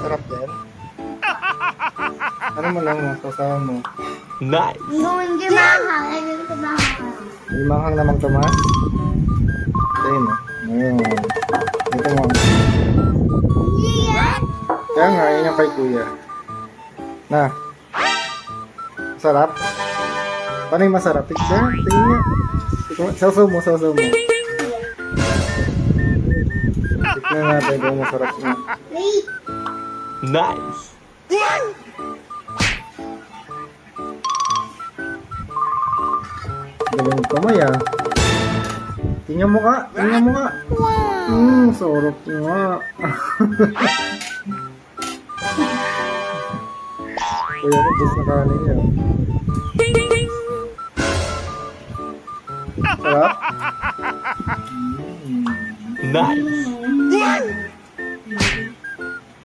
Sarap din. Ano mo lang mo, sasawa mo. Nice. Hindi mahal. Hindi mahal. May manghang naman Tomas. Ayun o. Ito mo. Kaya nga, yun yung kay kuya. Na. Sarap? Paano yung masarap? Tingnan niya. Sausaw mo, sausaw mo. Tignan natin kung masarap niya. Wait. Nice. Galing kamay ah. Tingnan mo ka, tingnan mo ka. Sarap nga. Kuya ko, bus na kanin niya. Sarap? Nice.